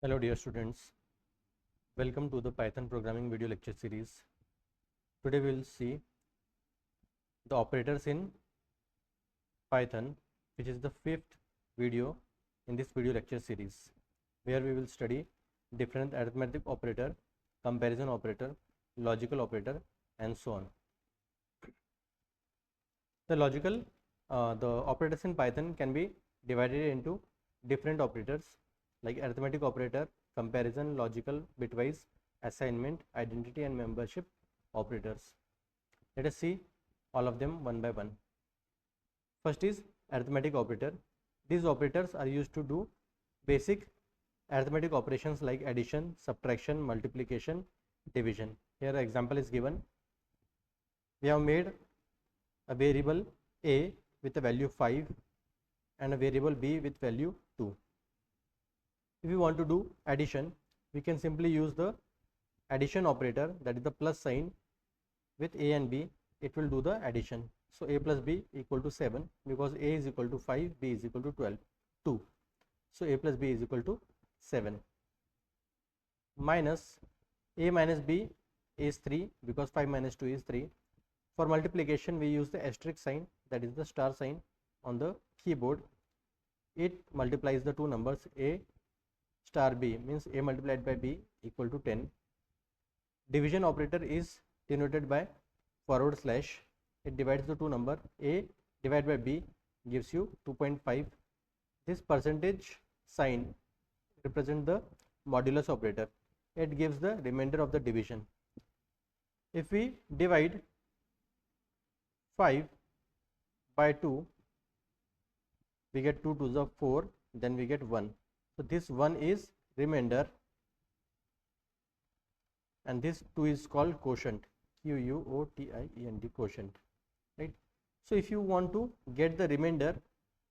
Hello dear students, welcome to the Python programming video lecture series. Today we will see the operators in Python, which is the fifth video in this video lecture series, where we will study different arithmetic operator, comparison operator, logical operator and so on. The operators in Python can be divided into different operators like arithmetic operator, comparison, logical, bitwise, assignment, identity and membership operators. Let us see all of them one by one. First is arithmetic operator. These operators are used to do basic arithmetic operations like addition, subtraction, multiplication, division. Here an example is given. We have made a variable a with a value 5 and a variable b with value 2. If we want to do addition, we can simply use the addition operator, that is the plus sign with a and b. It will do the addition. So a plus b equal to 7 because a is equal to 5, b is equal to 2. So a plus b is equal to 7. Minus a minus b is 3 because 5 minus 2 is 3. For multiplication we use the asterisk sign, that is the star sign on the keyboard. It multiplies the two numbers a star b, means a multiplied by b equal to 10. Division operator is denoted by forward slash. It divides the two number a divided by b gives you 2.5. This percentage sign represents the modulus operator. It gives the remainder of the division. If we divide 5 by 2, we get 2 to the 4, then we get 1. So this 1 is remainder and this 2 is called quotient, Q-U-O-T-I-E-N-T, quotient, right? So if you want to get the remainder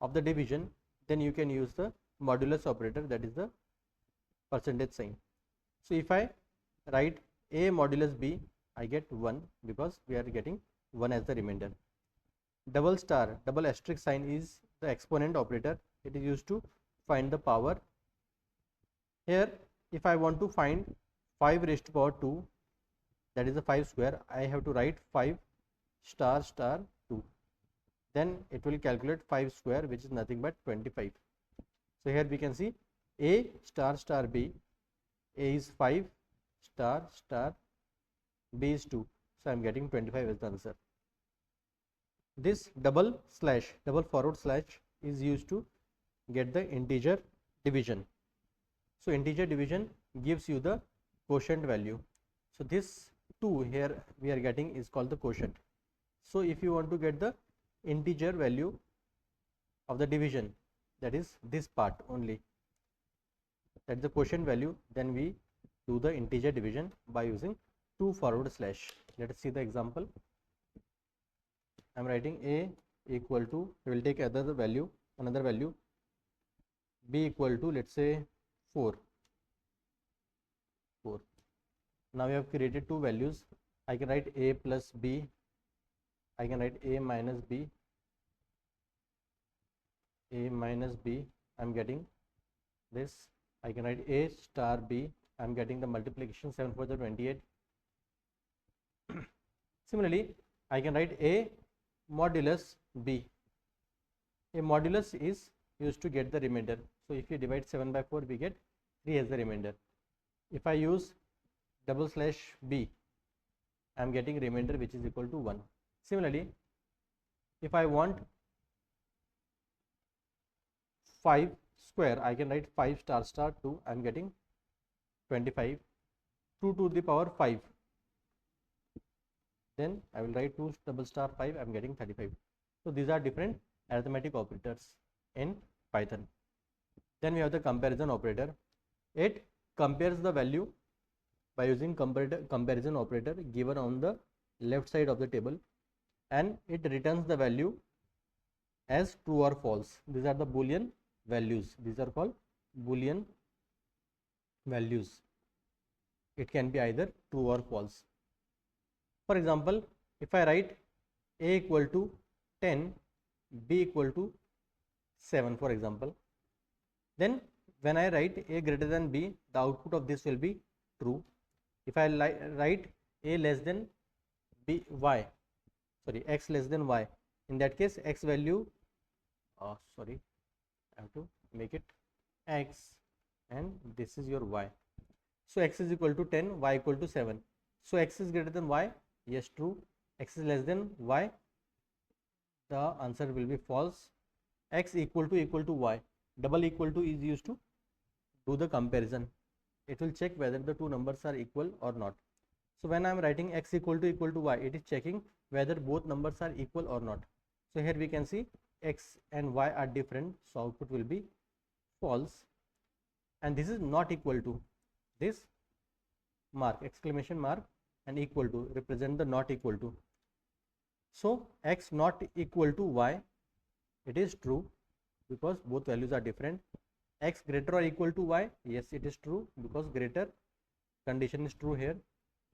of the division, then you can use the modulus operator, that is the percentage sign. So if I write a modulus b, I get 1 because we are getting 1 as the remainder. Double star, double asterisk sign is the exponent operator. It is used to find the power. Here if I want to find 5 raised to power 2, that is the 5 square, I have to write 5 star star 2. Then it will calculate 5 square, which is nothing but 25. So here we can see a star star b, a is 5 star star b is 2. So I am getting 25 as the answer. This double forward slash is used to get the integer division. So integer division gives you the quotient value. So this 2 here we are getting is called the quotient. So if you want to get the integer value of the division, that is this part only, that is the quotient value, then we do the integer division by using 2 forward slash. Let us see the example. I am writing a equal to, we will take another value, b equal to, let's say 4. Now we have created two values. I can write a plus b, I can write a minus b, I am getting this. I can write a star b, I am getting the multiplication, 7 4 the 28. Similarly, I can write a modulus b. A modulus is used to get the remainder. So if you divide 7 by 4, we get 3 as the remainder. If I use double slash b, I am getting remainder which is equal to 1. Similarly, if I want 5 square, I can write 5 star star 2, I am getting 25. 2 to the power 5, then I will write 2 double star 5, I am getting 35. So these are different arithmetic operators in Python. Then we have the comparison operator. It compares the value by using comparison operator given on the left side of the table, and it returns the value as true or false. These are the Boolean values. These are called Boolean values. It can be either true or false. For example, if I write a equal to 10, b equal to 7, for example, then when I write a greater than b, the output of this will be true. If I write a less than b y, sorry, x less than y, in that case x value, sorry, I have to make it x and this is your y. So x is equal to 10, y equal to 7. So x is greater than y, yes, true. X is less than y, the answer will be false. X equal to y, double equal to is used to do the comparison. It will check whether the two numbers are equal or not. So when I am writing x equal to y, it is checking whether both numbers are equal or not. So here we can see x and y are different, so output will be false. And this is not equal to, this mark, exclamation mark, and equal to represent the not equal to. So x not equal to y, it is true because both values are different. X greater or equal to y, yes, it is true because greater condition is true here.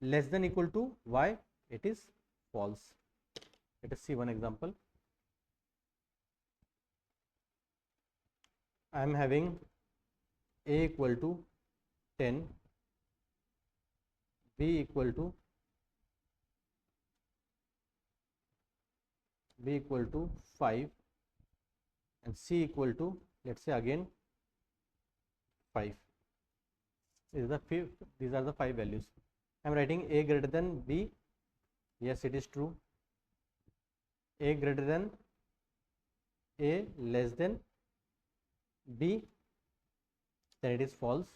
Less than equal to y, it is false. Let us see one example. I am having a equal to 10, b equal to 5, and c equal to, let's say again, 5. These are the 5 values. I am writing a greater than b, yes, it is true. A greater than a less than b, then it is false.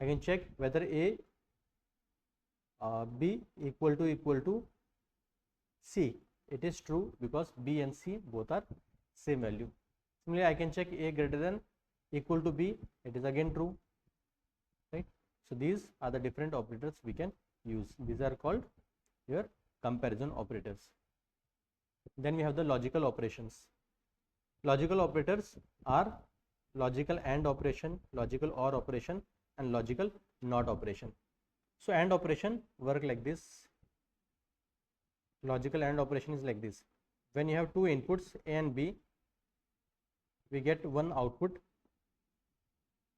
I can check whether b equal to c, it is true because b and c both are same value. Similarly, I can check a greater than equal to b, it is again true, right? So these are the different operators we can use. These are called your comparison operators. Then we have the logical operations. Logical operators are logical AND operation, logical OR operation, and logical NOT operation. So AND operation work like this. Logical AND operation is like this. When you have two inputs A and B, we get one output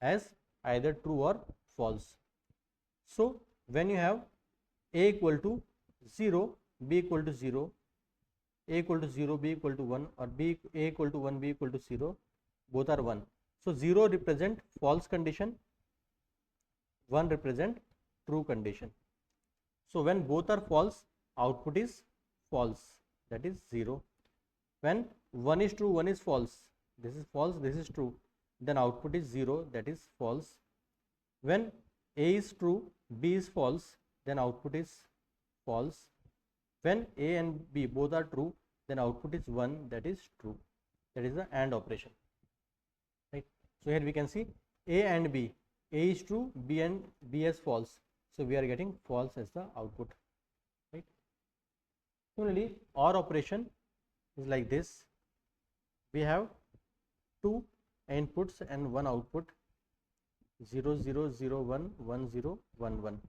as either true or false. So when you have A equal to 0, B equal to 0, A equal to 0, B equal to 1, or A equal to 1, B equal to 0, both are 1. So 0 represent false condition, 1 represent true condition. So when both are false, output is false, that is 0. When 1 is true, 1 is false, this is false, this is true, then output is 0, that is false. When A is true, B is false, then output is false. When A and B both are true, then output is 1, that is true. That is the AND operation, right? So here we can see A and B, A is true, B is false, so we are getting false as the output, right? Similarly, OR operation is like this. We have two inputs and one output, 0 0 0 1 1 0 1 1.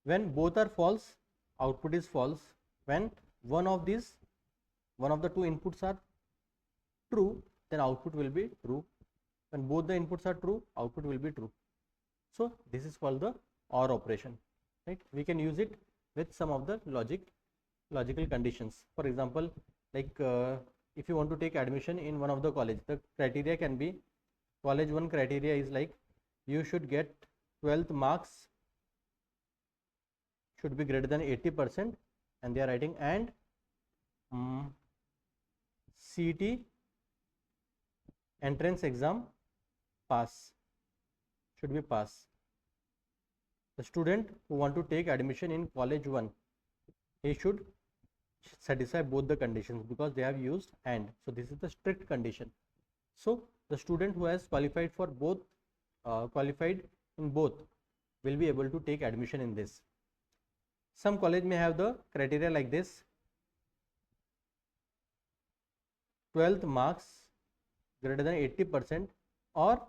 When both are false, output is false. When one of the two inputs are true, then output will be true. When both the inputs are true, output will be true. So this is called the OR operation, right? We can use it with some of the logical conditions. For example, like if you want to take admission in one of the college, the criteria can be, college 1 criteria is like you should get 12th marks should be greater than 80%, and they are writing and CET entrance exam pass, should be pass. The student who want to take admission in college 1, he should satisfy both the conditions because they have used AND. So this is the strict condition. So the student who has qualified for both, qualified in both, will be able to take admission in this. Some college may have the criteria like this: 12th marks greater than 80%, or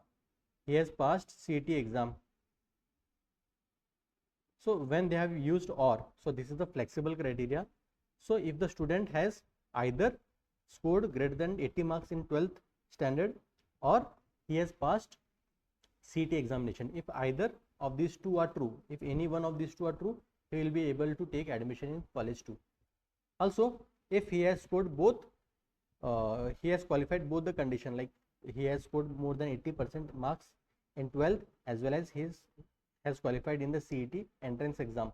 he has passed CET exam. So when they have used OR, so this is the flexible criteria. So if the student has either scored greater than 80 marks in 12th standard, or he has passed CET examination. If either of these two are true, if any one of these two are true, he will be able to take admission in college 2. Also, if he has scored both, he has qualified both the condition, like he has scored more than 80% marks in 12th as well as he has qualified in the CET entrance exam,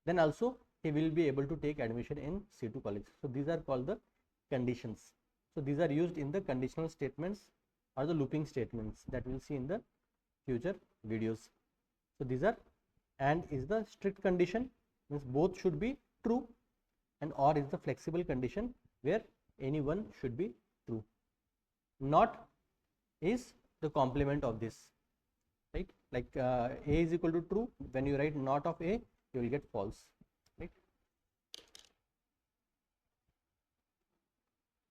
then also he will be able to take admission in C2 college. So these are called the conditions. So these are used in the conditional statements or the looping statements that we'll see in the future videos. So these are, and is the strict condition, means both should be true, and or is the flexible condition where any one should be true. Not is the complement of this, right? Like A is equal to true, when you write not of A, you will get false, right?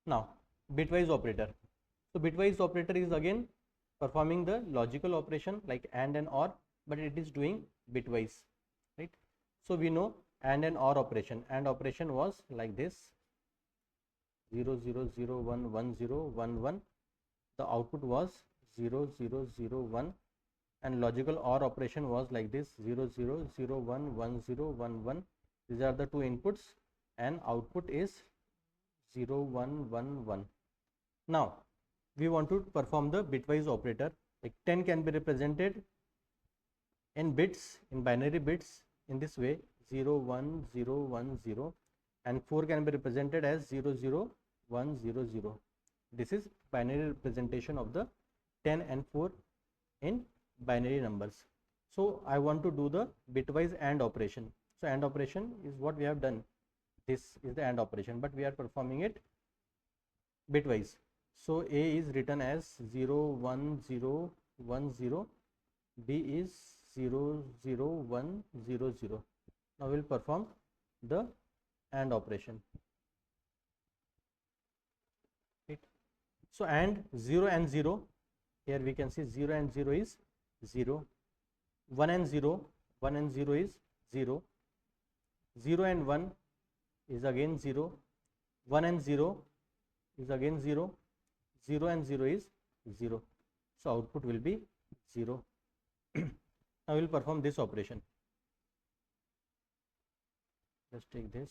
Now bitwise operator. So bitwise operator is again performing the logical operation like AND and OR, but it is doing bitwise, right? So we know AND and OR operation. AND operation was like this: 0 0 0 1 1 0 1 1. The output was 0 0 0 1, and logical OR operation was like this: 0 0 0 1 1 0 1 1. These are the two inputs, and output is 0 1 1 1. Now we want to perform the bitwise operator. Like 10 can be represented in bits, in binary bits, in this way: 0 1 0 1 0, and 4 can be represented as 0 0 1 0 0. This is binary representation of the 10 and 4 in binary numbers. So I want to do the bitwise AND operation. So AND operation is what we have done. This is the AND operation, but we are performing it bitwise. So A is written as 0 1 0 1 0, B is 0 0 1 0 0. Now we will perform the AND operation. Right. So AND 0 and 0, here we can see 0 and 0 is 0, 1 and 0, 1 and 0 is 0, 0 and 1 is again 0, 1 and 0 is again 0, 0 and 0 is 0. So output will be 0. Now we will perform this operation. Let's take this.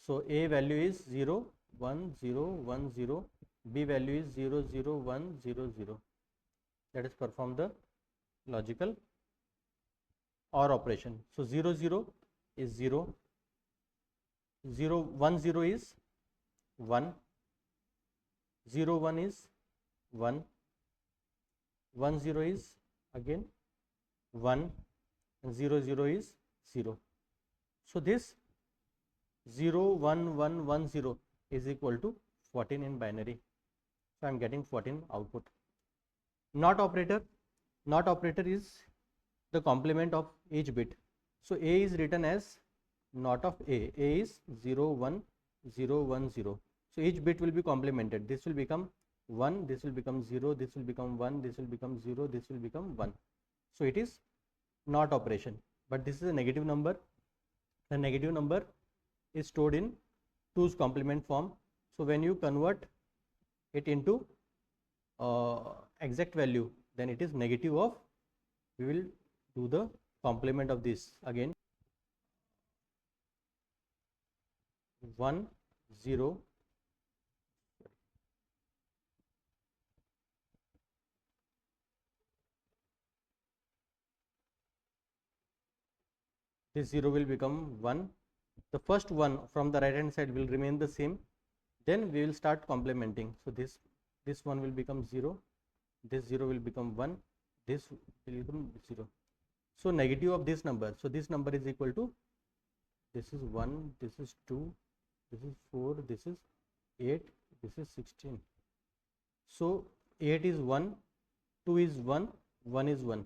So A value is 0 1 0 1 0, B value is 0 0 1 0 0. Let us perform the logical OR operation. So 0 0 is 0, 0 1 0 is 1, 0 1 is 1, 1 0 is again 1, and 0 0 is 0. So this 0 1 1 1 0 is equal to 14 in binary. So I am getting 14 output. NOT operator. NOT operator is the complement of each bit. So A is written as NOT of A. A is 0 1 0 1 0. So each bit will be complemented. This will become 1, this will become 0, this will become 1, this will become 0, this will become 1. So it is NOT operation. But this is a negative number. The negative number is stored in 2's complement form. So when you convert it into exact value, then it is negative of, we will do the complement of this again, 1 0. This 0 will become 1. The first one from the right hand side will remain the same. Then we will start complementing. So this one will become 0, this 0 will become 1, this will become 0. So negative of this number. So this number is equal to, this is 1, this is 2, this is 4, this is 8, this is 16. So 8 is 1, 2 is 1, 1 is 1.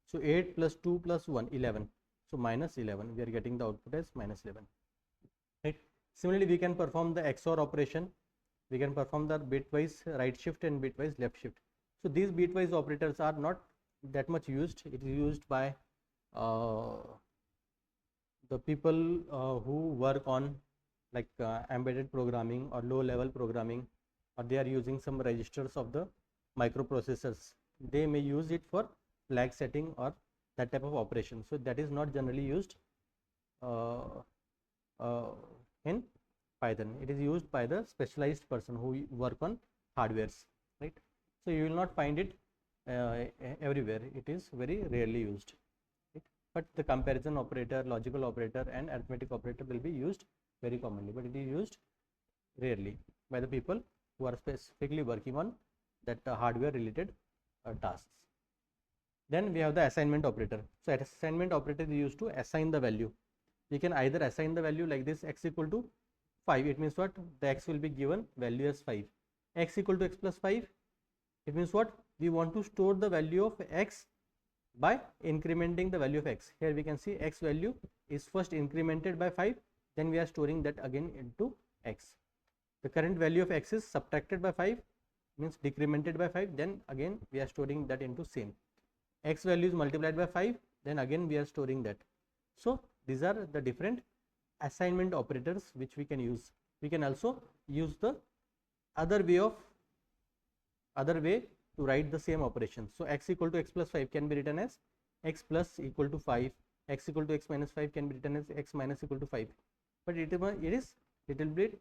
So 8 plus 2 plus 1, 11. So minus 11, we are getting the output as minus 11. Right. Similarly, we can perform the XOR operation. We can perform the bitwise right shift and bitwise left shift. So these bitwise operators are not that much used. It is used by the people who work on like embedded programming or low level programming, or they are using some registers of the microprocessors, they may use it for flag setting or that type of operation. So that is not generally used uh, uh, in Python. It is used by the specialized person who work on hardwares, right? So you will not find it everywhere. It is very rarely used, right? But the comparison operator, logical operator and arithmetic operator will be used very commonly, but it is used rarely by the people who are specifically working on that hardware related tasks. Then we have the assignment operator. So assignment operator is used to assign the value. We can either assign the value like this, x equal to 5. It means what? The x will be given value as 5. X equal to x plus 5. It means what? We want to store the value of x by incrementing the value of x. Here we can see x value is first incremented by 5, then we are storing that again into x. The current value of x is subtracted by 5, means decremented by 5, then again we are storing that into same. X value is multiplied by 5, then again we are storing that. So these are the different assignment operators which we can use. We can also use the other way to write the same operation. So x equal to x plus 5 can be written as x plus equal to 5, x equal to x minus 5 can be written as x minus equal to 5, but it is little bit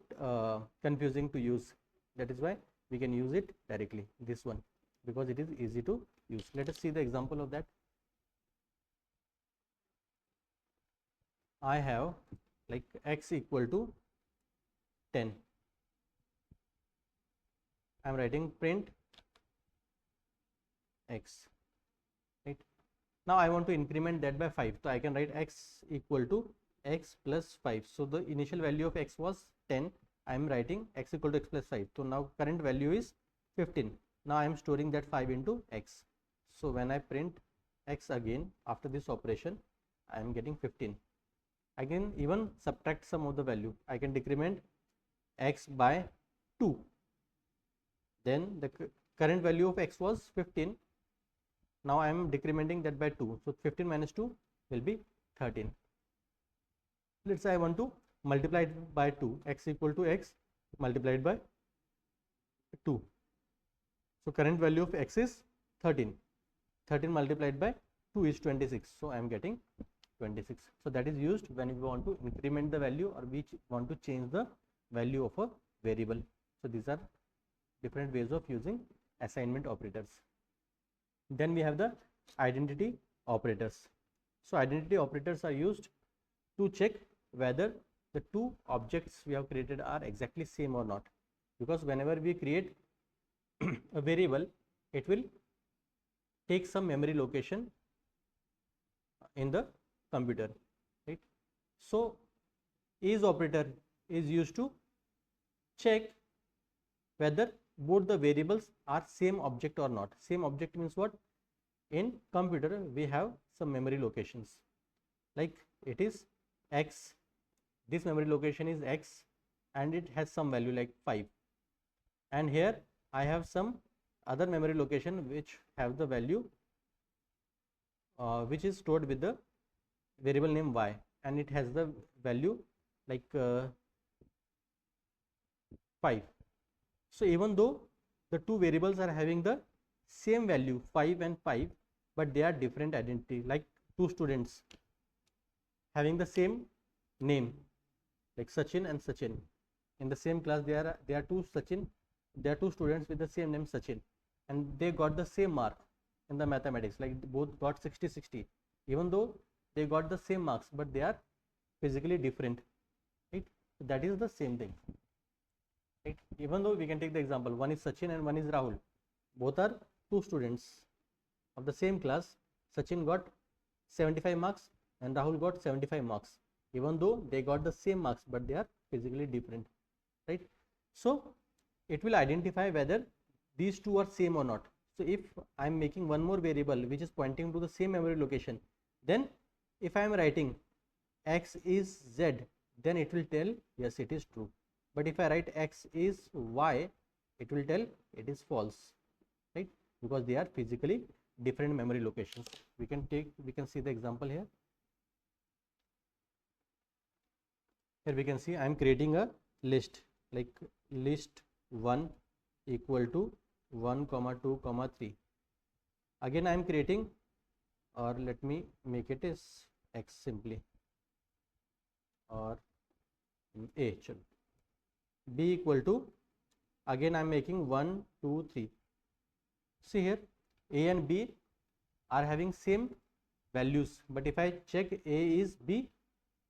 confusing to use. That is why we can use it directly, this one, because it is easy to use. Let us see the example of that. I have like x equal to 10. I am writing print x, right? Now I want to increment that by 5, so I can write x equal to x plus 5. So the initial value of x was 10. I am writing x equal to x plus 5. So now current value is 15. Now I am storing that 5 into x. So when I print x again after this operation, I am getting 15. I can even subtract some of the value. I can decrement x by 2. Then the current value of x was 15. Now I am decrementing that by 2. So 15 minus 2 will be 13. Let's say I want to multiply it by 2. X equal to x multiplied by 2. So current value of x is 13. 13 multiplied by 2 is 26. So I am getting 26. So that is used when we want to increment the value or we want to change the value of a variable. So these are different ways of using assignment operators. Then we have the identity operators. So identity operators are used to check whether the two objects we have created are exactly same or not, because whenever we create a variable, it will take some memory location in the computer, right? So is operator is used to check whether both the variables are same object or not. Same object means what? In computer we have some memory locations, like it is x, this memory location is x and it has some value like 5, and here I have some other memory location which have the value which is stored with the variable name y, and it has the value like 5. So even though the two variables are having the same value 5 and 5, but they are different identity, like two students having the same name like Sachin and Sachin. In the same class they are two Sachin, they are two students with the same name Sachin, and they got the same mark in the mathematics, like both got 60-60, even though they got the same marks, but they are physically different, right? So that is the same thing, right? Even though we can take the example, one is Sachin and one is Rahul, both are two students of the same class. Sachin got 75 marks and Rahul got 75 marks, even though they got the same marks, but they are physically different, right? So it will identify whether these two are same or not. So if I am making one more variable which is pointing to the same memory location, then if I am writing x is z, then it will tell yes, it is true. But if I write x is y, it will tell it is false, right? Because they are physically different memory locations. We can see the example here. Here we can see I am creating a list, like list 1 equal to 1 comma 2 comma 3. Again I am creating, or let me make it as x simply, or a. B equal to, again I am making 1 2 3. See here, a and b are having same values, but if I check a is b,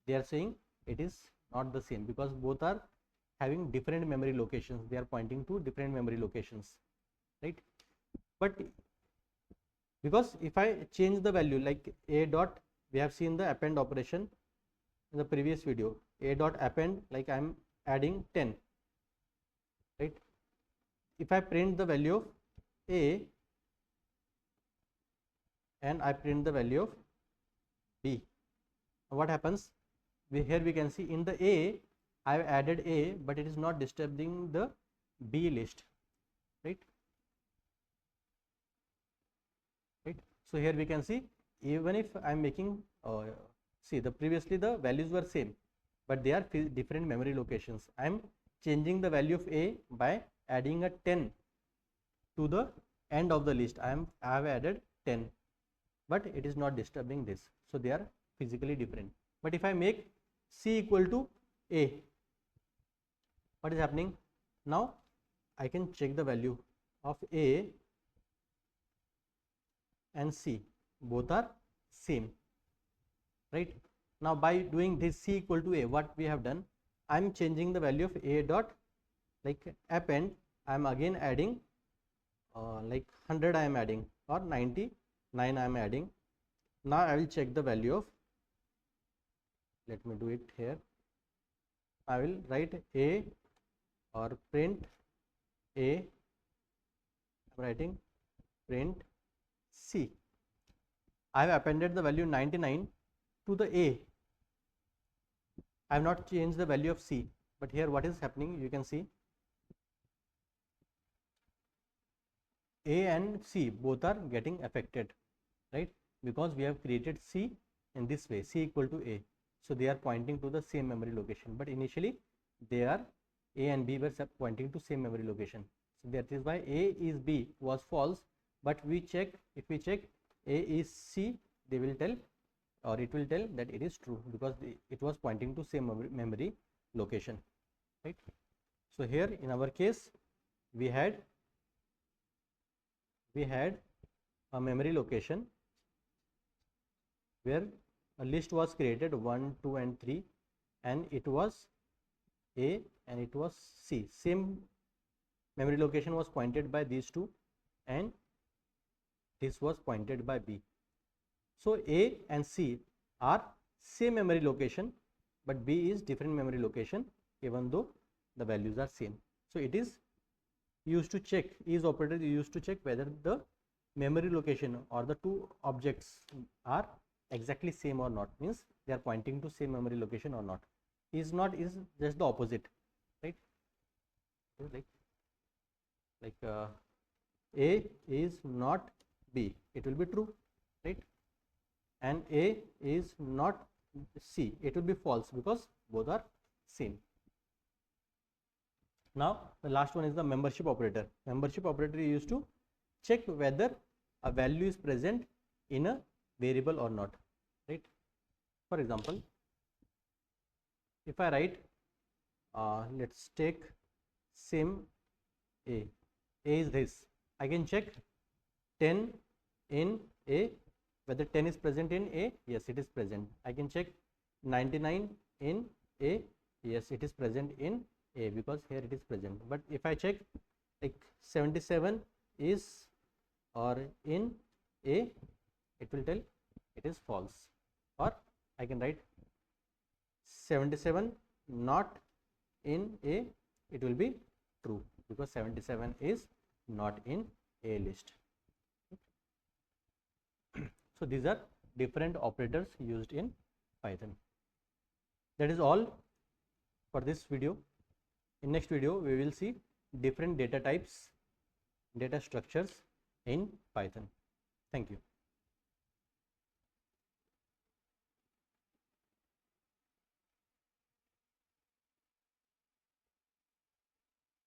they are saying it is not the same, because both are having different memory locations. They are pointing to different memory locations, right? But because if I change the value, like a dot, we have seen the append operation in the previous video, a dot append, like I am adding 10, right? If I print the value of a and I print the value of b, what happens? Here we can see in the a I have added a, but it is not disturbing the b list, right? So here we can see, even if I am making, see, the previously the values were same, but they are different memory locations. I am changing the value of a by adding a 10 to the end of the list. I have added 10, but it is not disturbing this, so they are physically different. But if I make c equal to a, what is happening? Now I can check the value of a and c, both are same, right? Now by doing this c equal to a, what we have done, I am changing the value of a dot, like append, I am again adding like 100 I am adding, or 99 I am adding. Now I will check the value of, let me do it here, I will write a or print a, I am writing print c. I have appended the value 99 to the a. I have not changed the value of c, but here what is happening, you can see a and c both are getting affected, right? Because we have created c in this way, c equal to a, so they are pointing to the same memory location, but initially they are, a and b were pointing to same memory location. So that is why a is b was false, but we check, if we check a is c, they will tell, or it will tell that it is true, because it was pointing to same memory location, right? So here in our case we had a memory location where a list was created 1 2 and 3, and it was a and it was c, same memory location was pointed by these two, and this was pointed by b. So a and c are same memory location, but b is different memory location, even though the values are same. So it is used to check, is operator used to check whether the memory location or the two objects are exactly same or not, means they are pointing to same memory location or not. Is not is just the opposite, right? Like a is not b, it will be true, right? And a is not c, it will be false, because both are same. Now the last one is the membership operator. Membership operator is used to check whether a value is present in a variable or not, right? For example, if I write, let's take same a is this, I can check 10 in a, whether 10 is present in a, yes it is present. I can check 99 in a, yes it is present in a, because here it is present. But if I check like 77 is or in a, it will tell it is false. Or I can write 77 not in a, it will be true, because 77 is not in a list. So these are different operators used in Python. That is all for this video. In next video we will see different data types, data structures in Python. Thank you.